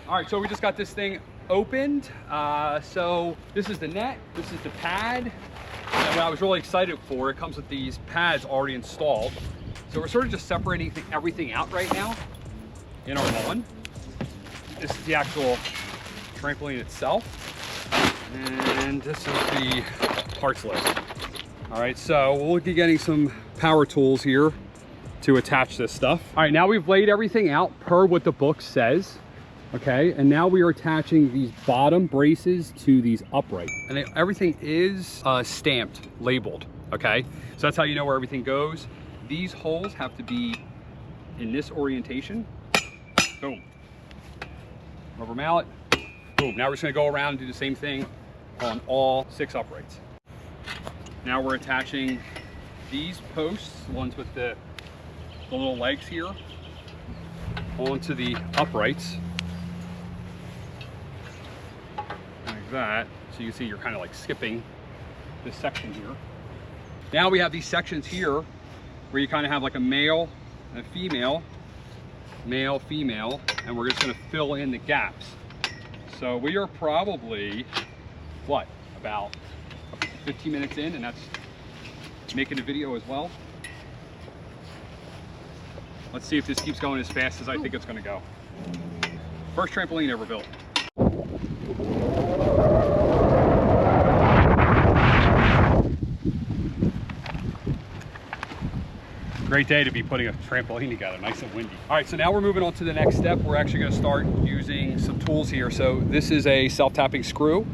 All right, so we just got this thing opened. So this is the net, this is the pad. And what I was really excited for, it comes with these pads already installed. So we're sort of just separating everything out right now in our lawn. This is the actual trampoline itself. And this is the parts list. All right, so we'll be getting some power tools here to attach this stuff. All right, now we've laid everything out per what the book says. Okay, and now we are attaching these bottom braces to these uprights. And everything is stamped, labeled, okay? So that's how you know where everything goes. These holes have to be in this orientation. Boom. Rubber mallet, boom. Now we're just gonna go around and do the same thing on all 6 uprights. Now we're attaching these posts, the ones with the little legs here, onto the uprights. Like that. So you can see you're kind of like skipping this section here. Now we have these sections here where you kind of have like a male and a female, male, female, and we're just gonna fill in the gaps. So we are probably, what, about 15 minutes in, and that's making a video as well. Let's see if this keeps going as fast as I think it's gonna go. First trampoline ever built. Great day to be putting a trampoline together, nice and windy. All right, so now we're moving on to the next step. We're actually gonna start using some tools here. So this is a self-tapping screw,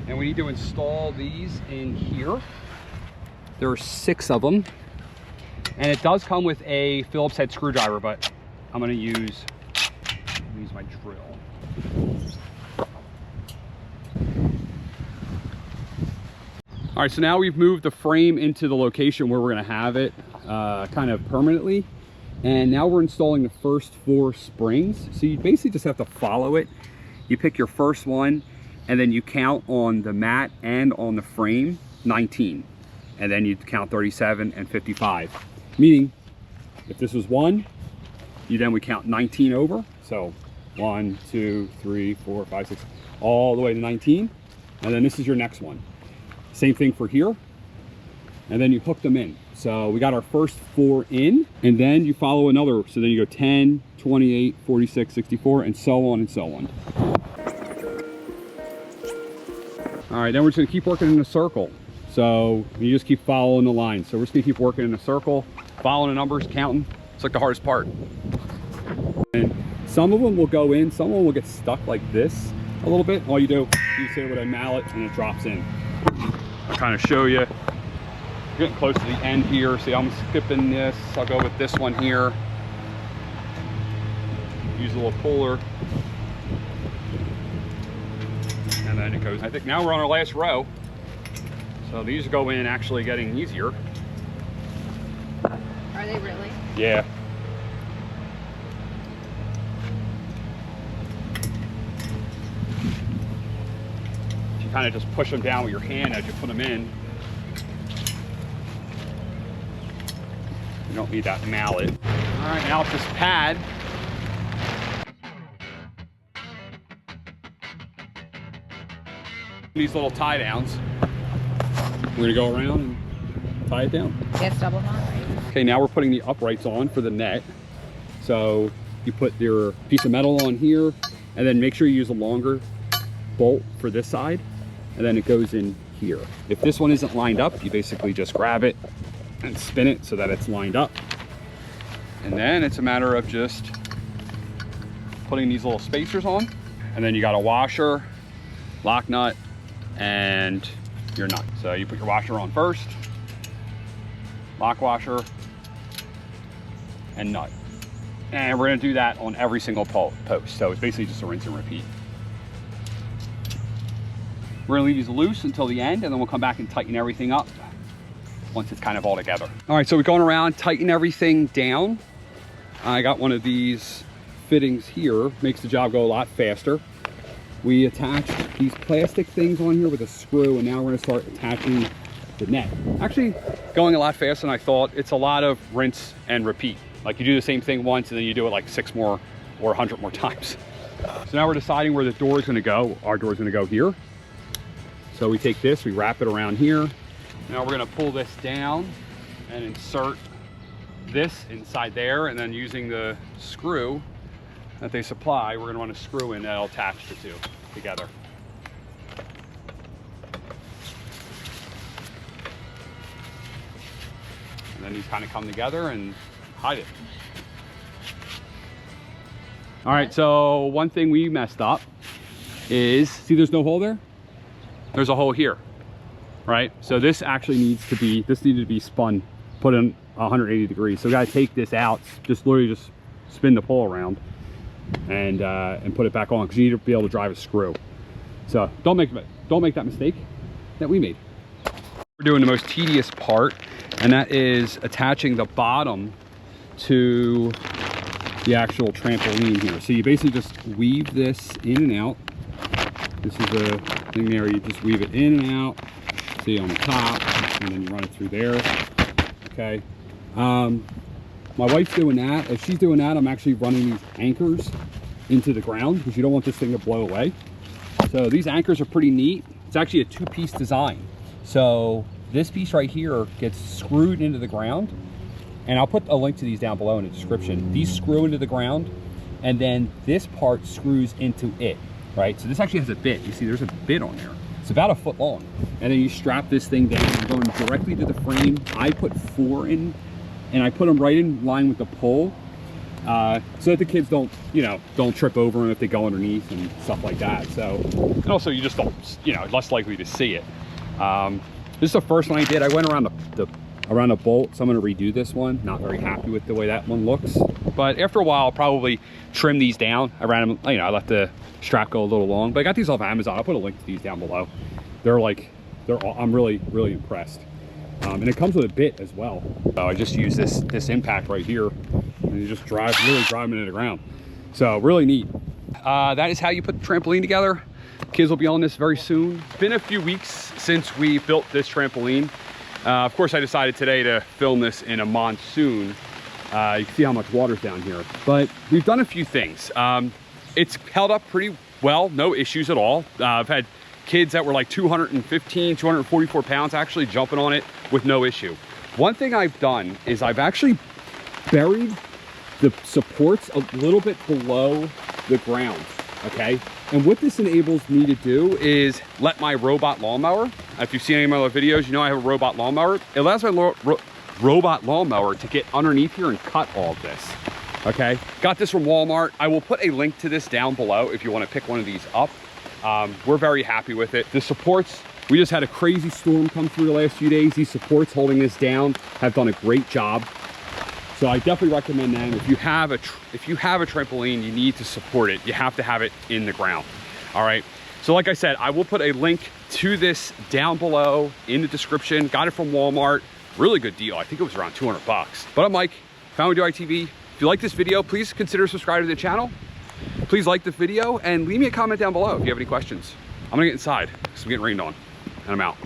and we need to install these in here. There are 6 of them, and it does come with a Phillips head screwdriver, but I'm gonna use my drill. All right, so now we've moved the frame into the location where we're gonna have it kind of permanently. And now we're installing the first 4 springs. So you basically just have to follow it. You pick your first one, and then you count on the mat and on the frame 19. And then you count 37 and 55. Meaning, if this was 1, then we count 19 over. So 1, 2, 3, 4, 5, 6, all the way to 19. And then this is your next one. Same thing for here. And then you hook them in. So we got our first 4 in, and then you follow another. So then you go 10, 28, 46, 64, and so on and so on. All right, then we're just gonna keep working in a circle. So you just keep following the line. So we're just gonna keep working in a circle, following the numbers, counting. It's like the hardest part. And some of them will go in, some of them will get stuck like this a little bit. All you do, you hit it with a mallet and it drops in. I'll kind of show you. Getting close to the end here. See, I'm skipping this. I'll go with this one here. Use a little puller. And then it goes. I think now we're on our last row. So these go in actually getting easier. Are they really? Yeah. You kind of just push them down with your hand as you put them in. You don't need that mallet. All right, now it's this pad. These little tie downs. We're gonna go around and tie it down. Yes, double knot, right? Okay, now we're putting the uprights on for the net. So you put your piece of metal on here, and then make sure you use a longer bolt for this side, and then it goes in here. If this one isn't lined up, you basically just grab it and spin it so that it's lined up. And then it's a matter of just putting these little spacers on, and then you got a washer, lock nut, and your nut. So you put your washer on first, lock washer, and nut. And we're gonna do that on every single post. So it's basically just a rinse and repeat. We're gonna leave these loose until the end, and then we'll come back and tighten everything up once it's kind of all together. All right, so we're going around, tighten everything down. I got one of these fittings here, makes the job go a lot faster. We attached these plastic things on here with a screw, and now we're gonna start attaching the net. Actually, going a lot faster than I thought. It's a lot of rinse and repeat. Like you do the same thing once, and then you do it like 6 more or 100 more times. So now we're deciding where the door is going to go. Our door is going to go here. So we take this, we wrap it around here. Now we're going to pull this down and insert this inside there, and then using the screw that they supply, we're going to run a screw in that'll attach the two together. And then these kind of come together and hide it. All right, so one thing we messed up is, see there's no hole there? There's a hole here, right? So this actually needs to be, this needed to be spun, put in 180 degrees. So we gotta take this out, just literally just spin the pole around and put it back on, because you need to be able to drive a screw. So don't make that mistake that we made. We're doing the most tedious part, and that is attaching the bottom to the actual trampoline here. So you basically just weave this in and out. This is a thing there, you just weave it in and out, see on the top, and then you run it through there. Okay. My wife's doing that. If she's doing that, I'm actually running these anchors into the ground, because you don't want this thing to blow away. So these anchors are pretty neat. It's actually a two-piece design. So this piece right here gets screwed into the ground, and I'll put a link to these down below in the description. These screw into the ground, and then this part screws into it, right? So this actually has a bit. You see there's a bit on there. It's about 1 foot long. And then you strap this thing down, you're going directly to the frame. I put 4 in, and I put them right in line with the pole, so that the kids don't, you know, don't trip over them if they go underneath and stuff like that. So, and also you just don't, you know, less likely to see it. This is the first one I did. I went around around the bolt, so I'm going to redo this one. Not very happy with the way that one looks, but after a while I'll probably trim these down. I ran them, you know, I let the strap go a little long, but I got these off Amazon. I'll put a link to these down below. I'm really impressed. And it comes with a bit as well. So I just use this impact right here, and you just really drive them into the ground. So really neat. That is how you put the trampoline together. Kids will be on this very soon. It's been a few weeks since we built this trampoline. Of course, I decided today to film this in a monsoon. You can see how much water's down here. But we've done a few things. It's held up pretty well, no issues at all. I've had kids that were like 215, 244 pounds actually jumping on it with no issue. One thing I've done is I've actually buried the supports a little bit below the ground, okay? And what this enables me to do is let my robot lawnmower, if you've seen any of my other videos, you know I have a robot lawnmower. It allows my robot lawnmower to get underneath here and cut all of this, okay? Got this from Walmart. I will put a link to this down below if you want to pick one of these up. We're very happy with it. The supports, we just had a crazy storm come through the last few days. These supports holding this down have done a great job. So I definitely recommend them. If you have a trampoline, you need to support it. You have to have it in the ground. All right. So like I said, I will put a link to this down below in the description. Got it from Walmart. Really good deal. I think it was around 200 bucks. But I'm Mike, Founder TV. If you like this video, please consider subscribing to the channel. Please like the video and leave me a comment down below if you have any questions. I'm gonna get inside because I'm getting rained on, and I'm out.